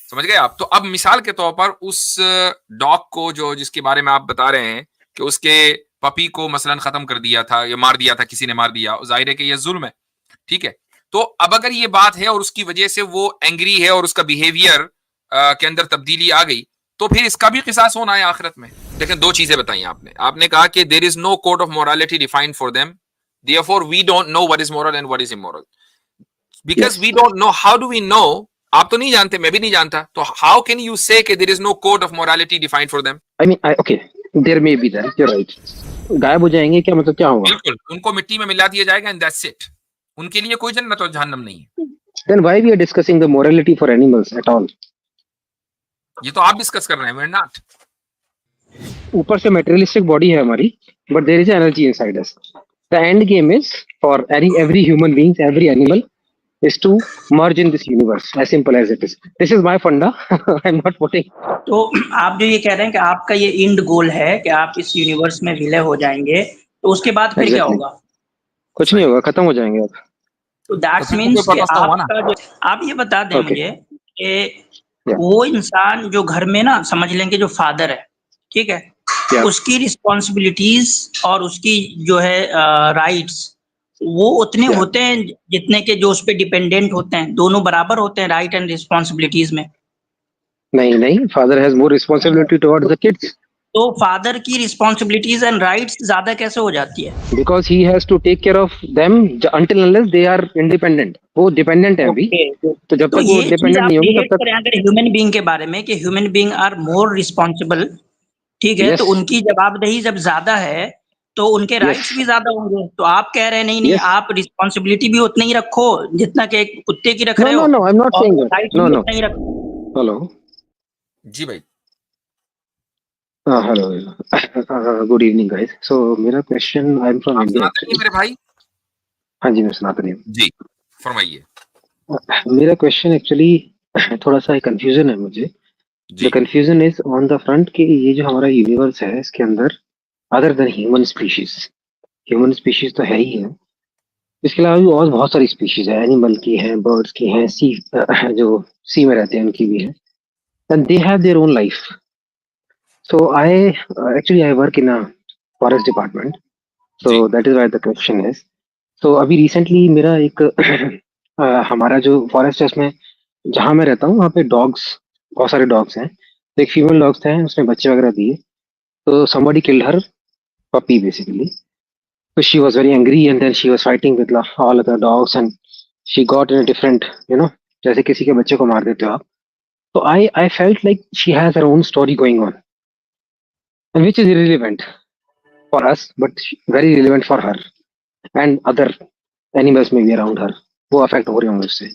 समझ गए आप। तो अब मिसाल के तौर पर उस डॉग को जो जिसके बारे में आप बता रहे हैं कि उसके पपी को मसलन खत्म कर दिया था या मार दिया था, किसी ने मार दिया, जाहिर है कि ये जुल्म है, ठीक है। तो अब अगर ये बात है और उसकी वजह से वो एंग्री है और उसका बिहेवियर के अंदर तब्दीली आ गई, तो फिर इसका भी किसास होना है आखिरत में। लेकिन दो चीजें बताई आपने। आपने कहा कि there is no code of morality defined for them, therefore we don't know what is moral and what is immoral, because Yes. We don't know. How do we know? आप तो नहीं जानते, मैं भी नहीं जानता, तो हाउ कैन यू से कि there is no code of morality defined for them? I mean, okay, there may be that. You're right. गायब हो जाएंगे क्या, मतलब क्या होगा? बिल्कुल, उनको मिट्टी में मिला दिया जाएगा एंड दैट्स इट। उनके लिए कोई जन्नत और जहन्नम नहीं है। Then why we are discussing the morality for animals at all? ये तो आप डिस्कस कर रहे हैं, वी आर नॉट। ऊपर से materialistic body है हमारी, but there is energy inside us. The end game is for every human beings, every animal is to merge in this universe. As simple as it is. This is my funda. I'm not putting. तो आप जो ये कह रहे हैं कि आपका ये एंड गोल है कि आप इस यूनिवर्स में विलय हो जाएंगे, तो उसके बाद फिर क्या Exactly. होगा? कुछ नहीं होगा, खत्म हो जाएंगे अब। तो दैट्स तो मीन्स कि पर्पस तो हुआ ना। आपका जो, आप ये बता दें Okay. मुझे कि Yeah. वो इंसान जो घर में ना, समझ लेंगे जो फादर है, ठीक है, Yeah. उसकी रिस्पॉन्सिबिलिटीज और उसकी जो है राइट्स, वो उतने Yeah. होते हैं जितने के जो उस पे डिपेंडेंट होते हैं, दोनों बराबर होते हैं राइट एंड रिस्पॉन्सिबिलिटीज में? नहीं, father has more responsibility towards the kids, तो फादर की रिस्पॉन्सिबिलिटीज एंड राइट्स ज्यादा कैसे हो जाती है? Because he has to take care of them until unless they are independent. वो डिपेंडेंट है अभी, तो जब तो तक वो ये चीज डिपेंडेंट आप नहीं होंगे रिलेट तब तक। करें अगर ह्यूमन बीइंग के बारे में कि human being are more responsible, ठीक है, Yes. तो उनकी जवाबदेही जब ज्यादा है तो उनके Yes. राइट्स भी ज्यादा होंगे। तो आप कह रहे हैं नहीं Yes. आप रिस्पॉन्सिबिलिटी भी उतनी ही रखो जितना कि एक कुत्ते की रख No, रहे हो, no, no, I'm not और saying that. राइट्स No, भी no. उतना ही रखो। Hello. जी भाई। Hello. Good evening, guys. So मेरा question, I'm from आप India सुनाते नहीं actually. मेरे भाई? हाँ जी, मैं सुनाता नहीं जी, फरमाइए। हूँ। मेरा क्वेश्चन एक्चुअली थोड़ा सा कंफ्यूजन है मुझे। द जी confusion is on the front कि ये जो हमारा यूनिवर्स है इसके अंदर अदर देन ह्यूमन स्पीशीज तो है ही है, इसके अलावा भी और बहुत सारी स्पीशीज है, एनिमल की है, बर्ड्स की है, सी जो सी में रहते हैं उनकी भी है, and they have their own life. So I actually I work in a forest department, so जी that is why the question is. So अभी रिसेंटली मेरा एक हमारा जो फॉरेस्ट है उसमें जहाँ मैं रहता हूँ वहाँ पे डॉग्स, बहुत सारे डॉग्स हैं। तो एक फीमेल डॉग्स थे, उसने बच्चे वगैरह दिए, तो somebody killed her puppy basically. So she was very angry and then she was fighting with all other dogs and she got in a different, जैसे किसी के बच्चे को मार देते हो आप। So I felt like she has her own story going on, and which is irrelevant for us, but very relevant for her and other animals maybe around her. वो अफेक्ट हो रहे होंगे उससे।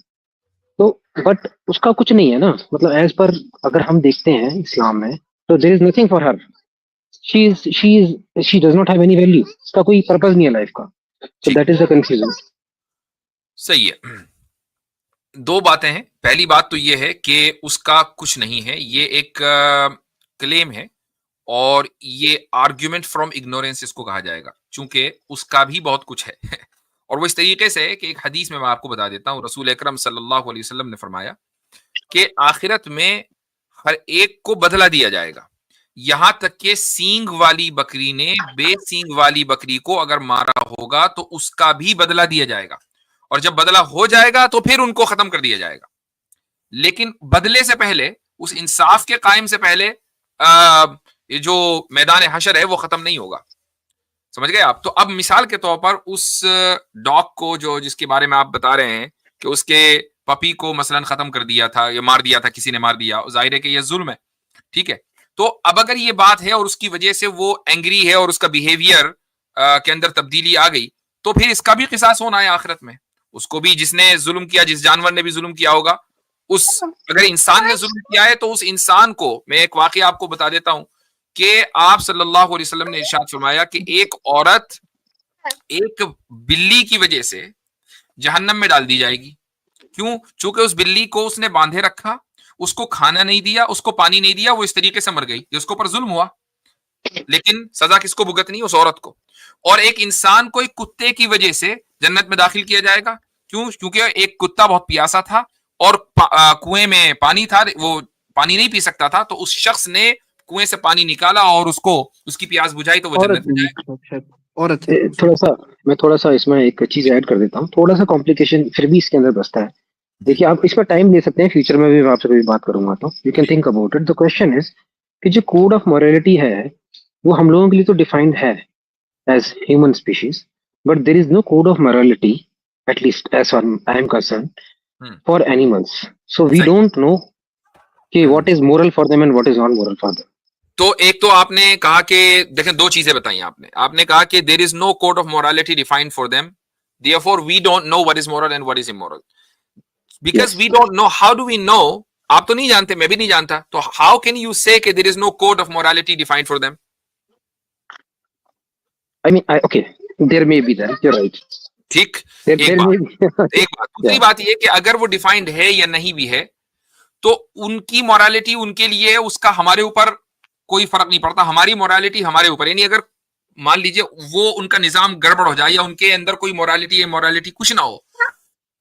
तो बट उसका कुछ नहीं है ना, मतलब एज पर अगर हम देखते हैं इस्लाम में, तो there is nothing for her. she does not have any value, उसका कोई पर्पस नहीं है लाइफ का। So ठीक, that is the confusion. सही है। दो बातें हैं। पहली बात तो ये है कि उसका कुछ नहीं है, ये एक क्लेम है और ये आर्ग्यूमेंट फ्रॉम इग्नोरेंस इसको कहा जाएगा, चूंकि उसका भी बहुत कुछ है और वो इस तरीके से है कि एक हदीस में मैं आपको बता देता हूँ, रसूल अकरम सल्लल्लाहु अलैहि वसल्लम ने फरमाया कि आखिरत में हर एक को बदला दिया जाएगा, यहां तक कि सींग वाली बकरी ने बेसींग वाली बकरी को अगर मारा होगा तो उसका भी बदला दिया जाएगा, और जब बदला हो जाएगा तो फिर उनको खत्म कर दिया जाएगा। लेकिन बदले से पहले, उस इंसाफ के कायम से पहले ये जो मैदान हशर है वो खत्म नहीं होगा। समझ गए आप। तो अब मिसाल के तौर पर उस डॉग को जो जिसके बारे में आप बता रहे हैं कि उसके पपी को मसलन खत्म कर दिया था या मार दिया था, किसी ने मार दिया, जाहिर है कि ये जुल्म है, ठीक है। तो अब अगर ये बात है और उसकी वजह से वो एंग्री है और उसका बिहेवियर के अंदर तब्दीली आ गई, तो फिर इसका भी किसास होना है आखिरत में। उसको भी, जिसने जुल्म किया, जिस जानवर ने भी जुल्म किया होगा, उस अगर इंसान ने जुल्म किया है तो उस इंसान को, मैं एक वाकया आपको बता देता हूं कि आप सल्लल्लाहु अलैहि वसल्लम ने इरशाद फरमाया कि एक औरत एक बिल्ली की वजह से जहन्नम में डाल दी जाएगी। क्यों? चूंकि उस बिल्ली को उसने बांधे रखा, उसको खाना नहीं दिया, उसको पानी नहीं दिया, वो इस तरीके से मर गई, जिसके ऊपर जुल्म हुआ। लेकिन सजा किसको भुगतनी? उस औरत को। और एक इंसान को एक कुत्ते की वजह से जन्नत में दाखिल किया जाएगा। क्यों? क्योंकि एक कुत्ता बहुत प्यासा था और कुएं में पानी था, वो पानी नहीं पी सकता था, तो उस शख्स ने कुएं से पानी निकाला और उसको उसकी प्यास बुझाई, तो वो और जन्नत में जाएगा। और अच्छा थोड़ा सा मैं थोड़ा सा इसमें एक चीज ऐड कर देता हूँ, थोड़ा सा कॉम्प्लिकेशन फिर भी इसके अंदर बसता है। देखिए, आप इसमें टाइम ले सकते हैं, फ्यूचर में भी मैं आपसे कभी बात करूंगा तो you can think about it. The question is कि जो कोड ऑफ मॉरलिटी है वो हम लोगों के लिए तो डिफाइंड है as human species, but there is no code of morality, at least as far I am concern, hmm, for animals. So we सही। डोंट नो कि what is moral for them and what is not moral for them. तो एक तो आपने कहा कि देखें, दो चीजें बताई आपने। आपने कहा कि there is no code of morality defined for them, therefore we don't know what is moral and what is immoral, because yes, we don't know. How do we know? आप तो नहीं जानते, मैं भी नहीं जानता, तो हाउ कैन यू से कि there is no code of morality defined for them? I mean okay, there may be that, you are right, ठीक। एक देयर बात। मे बी एक बात। दूसरी बात यह कि अगर वो डिफाइंड है या नहीं भी है, तो उनकी मोरालिटी उनके लिए है, उसका हमारे ऊपर कोई फर्क नहीं पड़ता। हमारी मोरालिटी हमारे ऊपर, यानी अगर मान लीजिए वो उनका निजाम गड़बड़ हो जाए या उनके अंदर कोई मोरालिटी या मोरालिटी कुछ ना हो,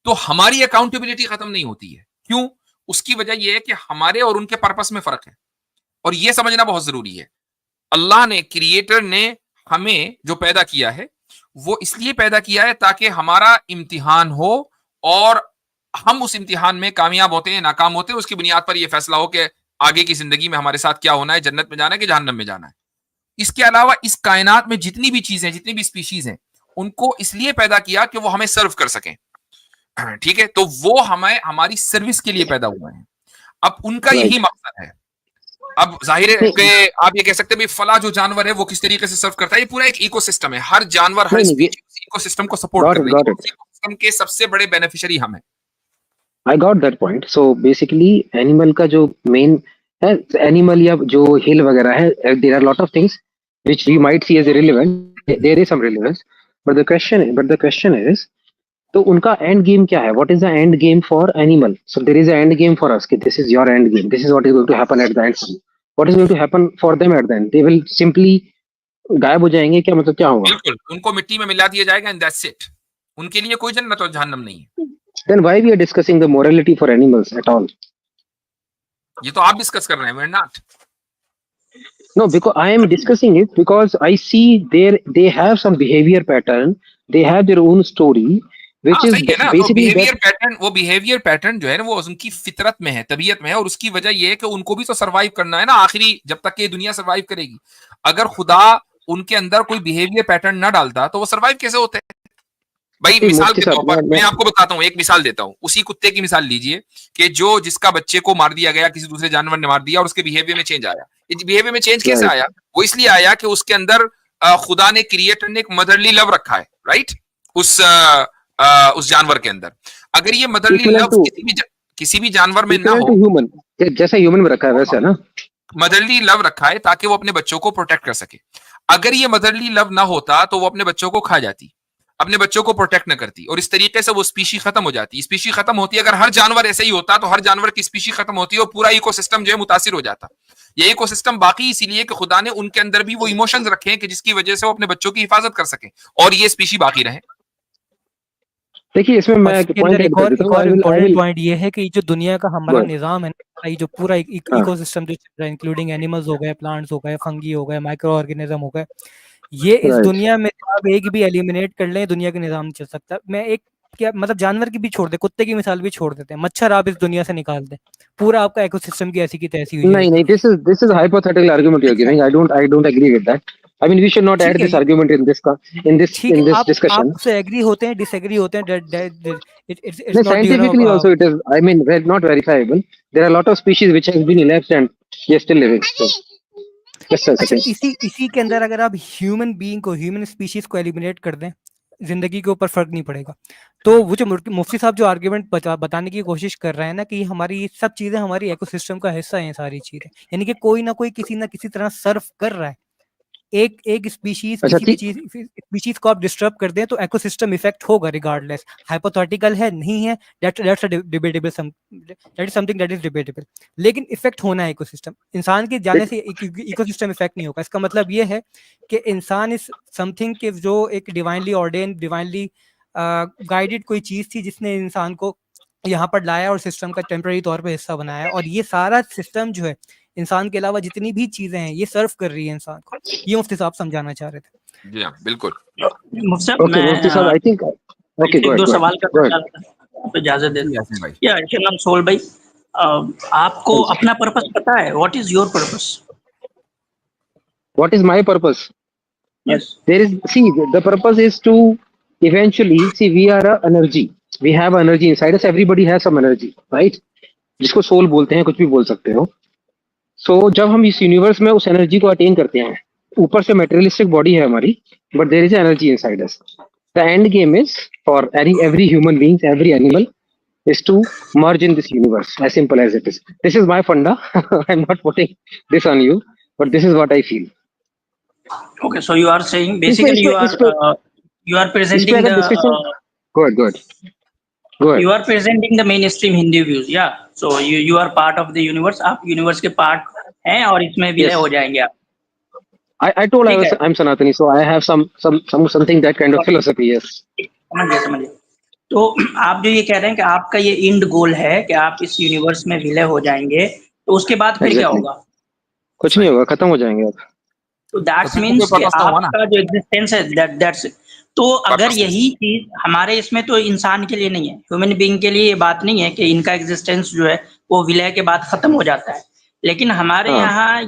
तो हमारी अकाउंटेबिलिटी खत्म नहीं होती है। क्यों? उसकी वजह यह है कि हमारे और उनके पर्पस में फर्क है, और यह समझना बहुत जरूरी है। अल्लाह ने, क्रिएटर ने हमें जो पैदा किया है, वो इसलिए पैदा किया है ताकि हमारा इम्तिहान हो, और हम उस इम्तिहान में कामयाब होते हैं, नाकाम होते हैं, उसकी बुनियाद पर यह फैसला हो कि आगे की जिंदगी में हमारे साथ क्या होना है, जन्नत में जाना है कि जहन्नम में जाना है। इसके अलावा इस कायनात में जितनी भी चीजें, जितनी भी स्पीशीज हैं, उनको इसलिए पैदा किया कि वो हमें सर्व कर सकें। ठीक है, तो वो हमें हमारी सर्विस के लिए पैदा हुए हैं। अब उनका यही राइट। मकसद है। अब जाहिर है कि आप ये कह सकते हैं भाई फला जो जानवर है वो किस तरीके से सर्व करता है, ये पूरा एक इकोसिस्टम है। हर जानवर, हर नहीं नहीं, स्पीशीज इकोसिस्टम को सपोर्ट गॉट कर इट, रही गॉट है। इट, उस इकोसिस्टम के सबसे बड़े बेनिफिशियरी हम हैं। I got that point. So basically animal का जो मेन है, एनिमल या जो हिल वगैरह है, there are lot of things which we might see as irrelevant. There is some relevance, but the question is, तो उनका एंड गेम क्या है? What is the end game for animal? So there is a end game for us कि this is your end game, this is what is going to happen at the end. What is going to happen for them at the end? They will simply गायब हो जाएंगे क्या? मतलब क्या होगा? बिल्कुल, उनको मिट्टी में मिला दिया जाएगा एंड दैट्स इट। उनके लिए कोई जन्नत और जहन्नम नहीं है। Then why we are discussing the morality for animals at all? ये तो आप डिस्कस कर रहे हैं, we are not. No, because I am discussing it because I see they have some behavior pattern, they have their own story, which हाँ, is सही है ना। तो basically that. बिहेवियर पैटर्न जो है ना, वो उनकी फितरत में है, तबीयत में है, और उसकी वजह यह है कि उनको भी तो सरवाइव करना है ना, आखिरी जब तक ये दुनिया सरवाइव करेगी। अगर खुदा उनके अंदर कोई बिहेवियर पैटर्न ना डालता तो वो सरवाइव कैसे होते हैं? भाई मिसाल के तौर पर मैं आपको बताता हूँ, एक मिसाल देता हूँ। उसी कुत्ते की मिसाल लीजिए कि जो जिसका बच्चे को मार दिया गया, किसी दूसरे जानवर ने मार दिया, और उसके बिहेवियर में चेंज आया। बिहेवियर में चेंज कैसे आया? वो इसलिए आया कि उसके अंदर खुदा ने, क्रिएटर ने, एक मदरली लव रखा है, राइट? उस जानवर के अंदर अगर ये मदरली लव किसी भी जानवर में ना हो, ह्यूमन, जैसा ह्यूमन में रखा है वैसा ना, मदरली लव रखा है ताकि वो अपने बच्चों को प्रोटेक्ट कर सके। अगर ये मदरली लव ना होता तो वो अपने बच्चों को खा जाती, अपने बच्चों को प्रोटेक्ट न करती, और इस तरीके से वो स्पीशी खत्म हो जाती। स्पीशी खत्म होती है, अगर हर जानवर ऐसे ही होता तो हर जानवर की स्पीशी खत्म होती है और पूरा इकोसिस्टम जो है मुतासिर हो जाता। ये इकोसिस्टम बाकी इसीलिए कि खुदा ने उनके अंदर भी वो इमोशंस रखे हैं कि जिसकी वजह से वो अपने बच्चों की हिफाजत कर सके और ये स्पीशी बाकी रहे। देखिए, इसमें मैं एक पॉइंट ऐड कर देता हूं। इम्पोर्टेंट पॉइंट ये है कि जो दुनिया का हमारा निजाम है ना, ये जो पूरा इकोसिस्टम जो चल रहा है, इंक्लूडिंग एनिमल्स हो गए, प्लांट्स हो गए, फंगी हो गए, माइक्रो ऑर्गेनिज्म हो गए, ये इस दुनिया में आप एक भी एलिमिनेट कर लें, दुनिया का निजाम नहीं चल सकता। मैं एक क्या मतलब जानवर की भी छोड़ दे, कुत्ते की मिसाल भी छोड़ देते हैं, मच्छर आप इस दुनिया से निकाल दें, पूरा आपका इकोसिस्टम की ऐसी की तैसी हुई है। नहीं, this is hypothetical argument you are giving. I don't agree with that. I mean, we should not add this argument in this discussion. आप उससे एग्री होते हैं, डिसएग्री होते हैं, it's not scientifically also it is, I mean, not verifiable. There are a lot of species which has been elapsed and they are still living. So, अच्छा, इसी के अंदर अगर आप ह्यूमन बीइंग को, ह्यूमन स्पीशीज को एलिमिनेट कर दें, जिंदगी के ऊपर फर्क नहीं पड़ेगा। तो वो जो मुफ्ती साहब जो आर्गुमेंट बताने की कोशिश कर रहे हैं ना कि हमारी सब चीजें हमारी इकोसिस्टम का हिस्सा हैं, सारी चीजें, यानी कि कोई ना कोई किसी ना किसी तरह सर्व कर रहा है। एक स्पीशीज, किसी भी चीज स्पीशीज को आप डिस्टर्ब कर दें तो इकोसिस्टम इफेक्ट होगा रिगार्डलेस। हाइपोथेटिकल है, नहीं है, that's debatable, that is something that is debatable, लेकिन इफेक्ट होना है इकोसिस्टम। इंसान के जाने से इकोसिस्टम इफेक्ट नहीं होगा। इसका मतलब ये है कि इंसान इज समथिंग के जो एक डिवाइनली ऑर्डेन, डिवाइनली गाइडेड कोई चीज थी जिसने इंसान को यहाँ पर लाया और सिस्टम का टेम्पररी तौर पे हिस्सा बनाया, और ये सारा सिस्टम जो है इंसान के अलावा जितनी भी चीजें हैं ये सर्व कर रही है इंसान को। ये मुफ्ती साहब समझाना चाह रहे थे। जी हाँ, बिल्कुल। मुफ्ती साहब, Okay, Mufti Sahab, I think okay, एक go दो ahead. सवाल Go करना ahead. चाह रहा था, आप इजाजत दे जी, दें। यासीन भाई। या नाम सोल भाई, आपको अपना पर्पस पता है? What is your purpose? What is my purpose? Yes. There is, see, the purpose is to eventually see we are a energy. We have energy inside us. Everybody has some energy, right? जिसको soul बोलते हैं, कुछ भी बोल सकते हो। सो जब हम इस यूनिवर्स में उस एनर्जी को अटेन करते हैं, ऊपर से मेटेरियलिस्टिक बॉडी है हमारी, but there is energy inside us. The end game is for every human beings, every animal is to merge in this universe, as simple as it is. This is my funda. I'm not putting this on you, but this is what I feel. Okay, so you are saying इस पे basically you are presenting अगर the discussion go ahead. you are presenting the mainstream Hindu views, yeah. So you are part of the universe, आप universe के part हैं और इसमें विलय Yes. हो जाएंगे आप। I told ठीक है। I'm Sanatani, so I have something that kind of philosophy. Yes. समझिए। तो आप जो ये कह रहे हैं कि आपका ये इंड गोल है कि आप इस यूनिवर्स में विलय हो जाएंगे, तो उसके बाद फिर क्या Exactly. होगा? कुछ नहीं होगा, खत्म हो जाएंगे आप। तो दैट्स फिर तो मीन्स कोई कि purpose तो हुआ ना। आपका जो एग्जिस्टेंस है दैट्स तो अगर Purposeless। यही चीज हमारे इसमें तो इंसान के लिए नहीं है, ह्यूमन बीइंग के लिए ये बात नहीं है कि इनका एग्जिस्टेंस जो है वो विलय के बाद खत्म हो जाता है, लेकिन हमारे हाँ। यहाँ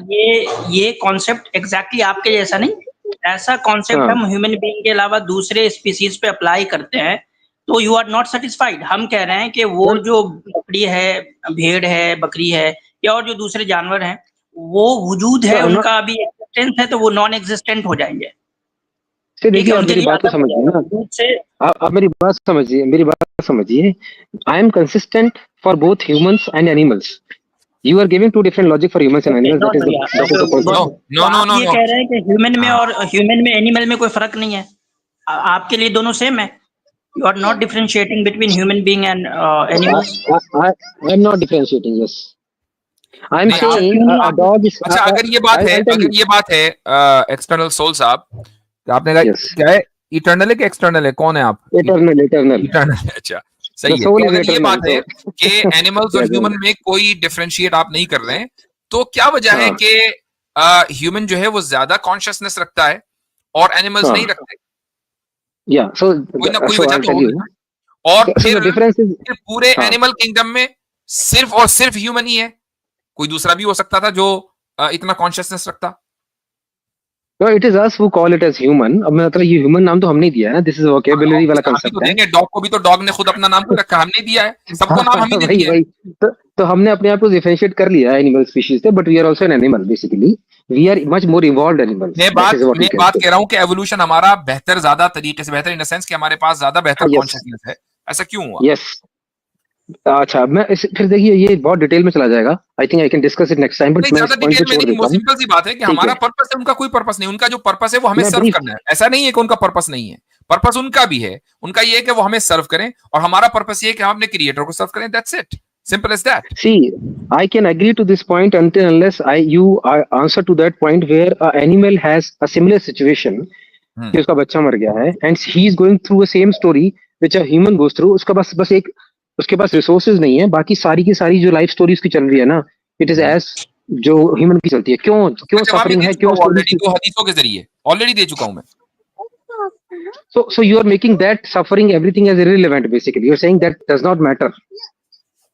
ये कॉन्सेप्ट एग्जैक्टली आपके जैसा नहीं, ऐसा कॉन्सेप्ट हाँ। हम ह्यूमन बीइंग के अलावा दूसरे स्पीसीज पे अप्लाई करते हैं, तो यू आर नॉट सेटिस्फाइड। हम कह रहे हैं कि वो जो बकरी है, भेड़ है, बकरी है या और जो दूसरे जानवर हैं, वो वजूद है, उनका अभी एग्जिस्टेंस है, तो वो नॉन एग्जिस्टेंट हो जाएंगे। से ठीक है, देखिए, आप उनके मेरी लिए बात को अलग हो समझिए जाएगा ना, वजूद से। आप मेरी बात समझिए। I am consistent for both humans and animals. You are giving two different logic for humans and animals. That is the point. No. आप ये कह रहे हैं कि ह्यूमन में और ह्यूमन में एनिमल में कोई फर्क नहीं है, आपके लिए दोनों सेम है। You are not differentiating between human being and animals. I am not differentiating. Yes, I am नहीं, saying a dog is. अच्छा, अगर ये बात है एक्सटर्नल सोल साहब, आपने कहा Yes. क्या है, इटर्नल है कि एक्सटर्नल है, कौन है आप? Eternal. इटर्नल है। अच्छा, सही है। soul तो is अगर ये eternal, बात है कि एनिमल्स और Yes, ह्यूमन में कोई डिफरेंशिएट आप नहीं कर रहे हैं, तो क्या वजह है हाँ। कि ह्यूमन जो है वो ज्यादा कॉन्शियसनेस रखता है और एनिमल्स हाँ। नहीं रखते? Yeah. So कोई ना कोई so वजह I'll तो tell होगी you. ना। और So फिर the difference is. पूरे हाँ। एनिमल किंगडम में सिर्फ और सिर्फ ह्यूमन ही है, कोई दूसरा भी हो सकता था जो इतना कॉन्शियसनेस रखता? No, it is us who call it as human. अब मतलब ये human नाम तो हमने दिया है ना. This is vocabulary वाला हम ही concept तो है. देंगे, डॉग को भी तो डॉग ने खुद अपना नाम क्यों रखा? हमने दिया है, सबको नाम हम ही ने दिया है। वही तो हमने अपने आप को डिफरेंशिएट कर लिया है एनिमल स्पीशीज से, but we are also an animal basically. We are much more evolved animals. मैं बात कह रहा हूँ कि एवोल्यूशन हमारा बेहतर, ज्यादा तरीके से बेहतर, इन द सेंस कि हमारे पास ज्यादा बेहतर कॉन्शियसनेस है। ऐसा क्यों हुआ? यस. अच्छा, मैं फिर देखिए, ये बहुत डिटेल में चला जाएगा. I think I can discuss it next time, but मैं ज्यादा इस पॉइंट डिटेल को में छोड़ नहीं, देता हूं. सिंपल सी बात है कि हमारा पर्पस है, उनका कोई पर्पस नहीं। उनका जो पर्पस है वो हमें सर्व करना है। ऐसा नहीं है कि उनका पर्पस नहीं है, पर्पस उनका भी है। उनका ये है कि वो हमें सर्व करें, और हमारा पर्पस ये है कि हम अपने क्रिएटर को सर्व करें। That's it, simple as that. See, I can agree to this point until unless you answer to that point where an animal has a similar situation, कि उसका बच्चा मर गया है and he is going through a same story which a human goes through. उसका बस एक, उसके पास रिसोर्सेज नहीं है, बाकी सारी की सारी जो लाइफ स्टोरी उसकी चल रही है ना, इट इज एज जो ह्यूमन की चलती है. क्यों सफरिंग है, क्यों ऑलरेडी दो हदीसों के जरिए ऑलरेडी दे चुका हूं मैं. So you are making that suffering everything as irrelevant. Basically, you are saying that does not matter.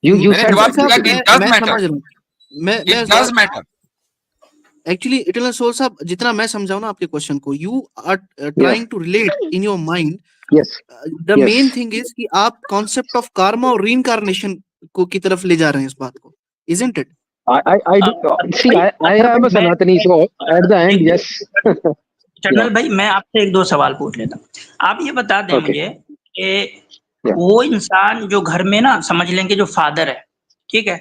You said जवाब दिया कि it does मैं matter. समझ रहा हूँ. It does matter. Actually eternal soul साहब, जितना मैं समझाऊं ना आपके क्वेश्चन को, you are trying to relate in your mind. Yes. The main thing is कि आप कॉन्सेप्ट ऑफ कार्मा और रीइंकार्नेशन को की तरफ ले जा रहे हैं इस बात को, isn't it? I do. See, I am a Sanatani, so at the end, yes. चंदन भाई, मैं आपसे एक दो सवाल पूछ लेता हूँ. आप ये बता दें मुझे कि वो इंसान जो घर में ना, समझ लेंगे जो फादर है, ठीक है,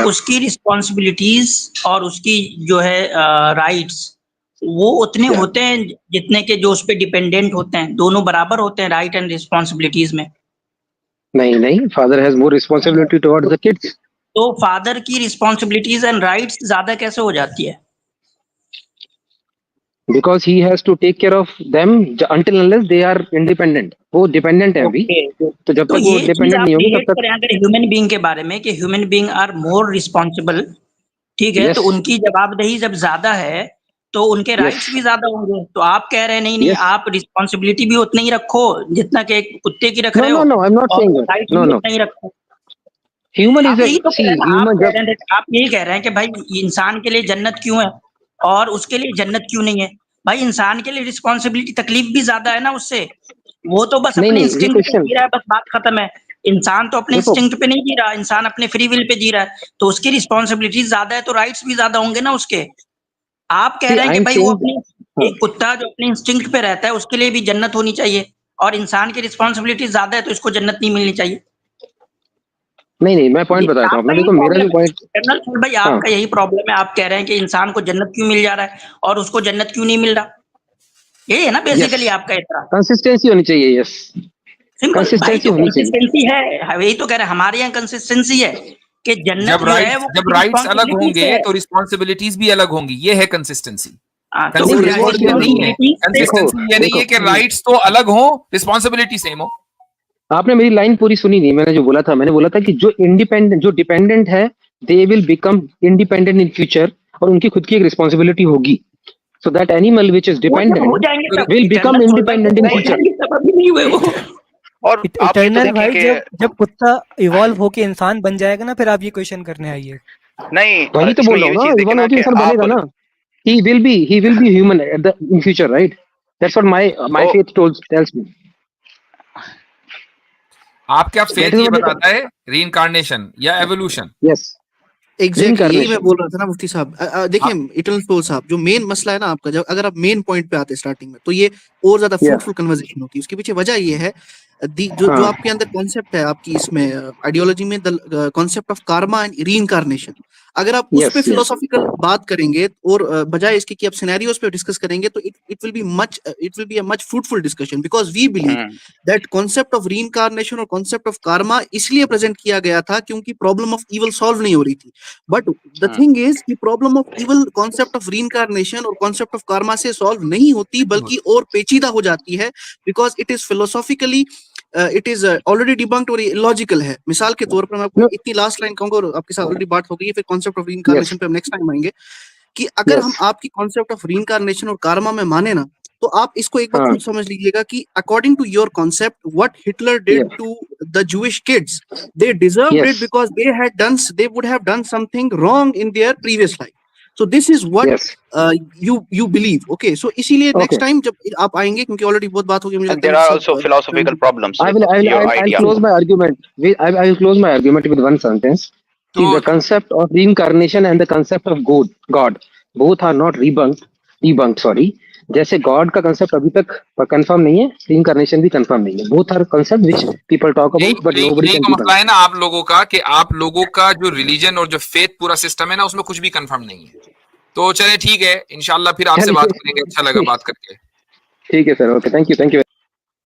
उसकी रिस्पॉन्सिबिलिटीज और उसकी जो है राइट्स, वो उतने होते हैं जितने के जो उस पे डिपेंडेंट होते हैं? दोनों बराबर होते हैं राइट एंड रिस्पॉन्सिबिलिटीज में? नहीं, father has more responsibility towards the kids. तो फादर की रिस्पॉन्सिबिलिटीज एंड राइट्स ज्यादा कैसे हो जाती है? because he has to take care of them until unless they are independent. वो डिपेंडेंट है अभी, तो जब तो तक वो ये चीज डिपेंडेंट आप नहीं होगी रिलेट तब तक। करें अगर ह्यूमन बीइंग के बारे में कि human being are more responsible, ठीक है, Yes. तो उनकी जवाबदेही जब ज्यादा है तो उनके राइट्स भी ज्यादा होंगे। तो आप कह रहे हैं नहीं नहीं Yes. आप रिस्पॉन्सिबिलिटी भी उतना ही रखो जितना कि एक कुत्ते की रख No, रहे no, हो, no, I'm not और saying that. राइट्स No, भी no. उतना ही रखो। Human आप is यही a तो see कह रहे हैं ना, human जब आप यही कह रहे हैं कि भाई इंसान के लिए जन्नत क्यों है और उसके लिए जन्नत क्यों नहीं है। भाई इंसान के लिए रिस्पॉन्सिबिलिटी तकलीफ भी ज्यादा है ना उससे, वो तो बस अपने नहीं ये इंस्टिंक्ट पे क्वेश्चन जी रहा है, बस बात खत्म है। इंसान तो अपने देखो इंस्टिंक्ट पे नहीं जी रहा, इंसान अपने फ्री विल पे जी रहा है, तो उसकी रिस्पॉन्सिबिलिटी ज्यादा है तो राइट्स भी ज्यादा होंगे ना उसके। आप कह see रहे हैं कि I'm भाई वो saying अपने हाँ, एक कुत्ता जो अपने इंस्टिंक्ट पे रहता है उसके लिए भी जन्नत होनी चाहिए, और इंसान की रिस्पॉन्सिबिलिटी ज्यादा है तो इसको जन्नत नहीं मिलनी चाहिए। नहीं मैं पॉइंट ये बताता हूँ आपका अपना। यही देखो मेरा प्रॉब्लम जो है पॉइंट कर्नल फूल भाई, हाँ आपका यही प्रॉब्लम है। आप कह रहे हैं कि इंसान को जन्नत क्यों मिल जा रहा है और उसको जन्नत क्यों नहीं मिल रहा। यही है ना यस बेसिकली आपका इतना कंसिस्टेंसी होनी चाहिए। यस सिंपल भाई, कंसिस्टेंसी तो होनी चाहिए। कंसिस्टेंसी है, यही तो कह रहे हैं हमारे यहाँ कंसिस्टेंसी है कि जन्नत जब जो है वो जब किसी राइट्स अलग रिस्पॉन्सिबिलिटी से होंगे है। तो रिस्पॉन्सिबिलिटीज भी अलग होंगी, ये है कंसिस्टेंसी। तो नहीं कंसिस्टेंसी ये नहीं है, रिस्पॉन्सिबिलिटी से देखो कंसिस्टेंसी ये नहीं है कि देखो राइट्स तो अलग हो रिस्पॉन्सिबिलिटी सेम हो। आपने मेरी लाइन पूरी सुनी नहीं। मैंने जो बोला था, मैंने बोला था कि जो डिपेंडेंट है they will become independent in future, और उनकी खुद की एक रिस्पॉन्सिबिलिटी होगी। So that animal which is वो जब हो डिपेंडेंट जाएंगे तब विल बिकम इटर्नल फूल भाई, इंडिपेंडेंट जब इन हो फ्यूचर। जाएंगे तब अभी नहीं हुए वो। और आप ये तो इटर्नल देखें भाई कि जब कुत्ता इवॉल्व होके इंसान बन जाएगा ना, फिर आप ये क्वेश्चन करने आइए। नहीं, वही तो इसमें बोल रहा ये हूँ भी ना, चीज देखें इवॉल्व ना होके कि इंसान आप बनेगा ना। he will be human at the in future, right? That's what my तो faith tells me. आपका That फेथ is ये what बताता है रीइंकार्नेशन या एवोल्यूशन। yes एग्जैक्टली यही मैं reincarnation. बोल रहा था ना मुफ्ती साहब। देखिए इटर्नल सोल साहब, जो मेन मसला है ना आपका, जब अगर आप मेन पॉइंट पे आते हैं स्टार्टिंग में, तो ये और ज्यादा Yeah. फ्रूटफुल कन्वर्सेशन होती है। उसके पीछे वजह ये है जो हाँ आपके अंदर कॉन्सेप्ट है आपकी इसमें आइडियोलॉजी में, the concept of Karma and reincarnation. अगर आप उस yes पे yes फिलोसॉफिकल बात करेंगे और बजाय इसके कि आप सिनेरियोस पे डिस्कस करेंगे, तो it will be a much fruitful discussion, because we believe that concept of reincarnation और कॉन्सेप्ट ऑफ कार्मा इसलिए प्रेजेंट किया गया था क्योंकि प्रॉब्लम ऑफ इवल सॉल्व नहीं हो रही थी। बट द थिंग इज कि problem of evil concept of reincarnation और कॉन्सेप्ट ऑफ कार्मा से सॉल्व नहीं होती, बल्कि और पेचीदा हो जाती है, because it is philosophically it is already debunked और इलॉजिकल है। मिसाल के तौर पर मैं आपको no इतनी लास्ट लाइन कहूंगा, और आपके साथ ऑलरेडी बात हो गई है, फिर कॉन्सेप्ट ऑफ yes रीइंकार्नेशन पे हम नेक्स्ट टाइम आएंगे, कि अगर हम yes आपकी कॉन्सेप्ट ऑफ रीइंकार्नेशन और कार्मा में माने ना, तो आप इसको एक बार हाँ खुद समझ लीजिएगा कि according to your concept what Hitler did yeah to the Jewish kids, they deserved it yes because they would have done something wrong in their previous life. So this is what yes you believe. Okay, so इसीलिए okay next time जब आप आएंगे, क्योंकि already बहुत बात हो गई, मुझे and लगता there है are सब also philosophical problems with your I'll idea. close my argument I will close my argument with one sentence. See, तो the concept of reincarnation and the concept of God both are not debunked sorry. जैसे God का concept अभी तक confirm नहीं है, reincarnation भी confirm नहीं है। Both are concept which people talk यही अबाउट बट यही नोबडी यही कैन तो मसला डिबंक। है ना आप लोगों का, कि आप लोगों का जो रिलीजन और जो फेथ पूरा सिस्टम है ना, उसमें कुछ भी कंफर्म नहीं है। तो चले ठीक है, इंशाल्लाह फिर आपसे बात करेंगे। अच्छा लगा बात करके। ठीक है सर, ओके, थैंक यू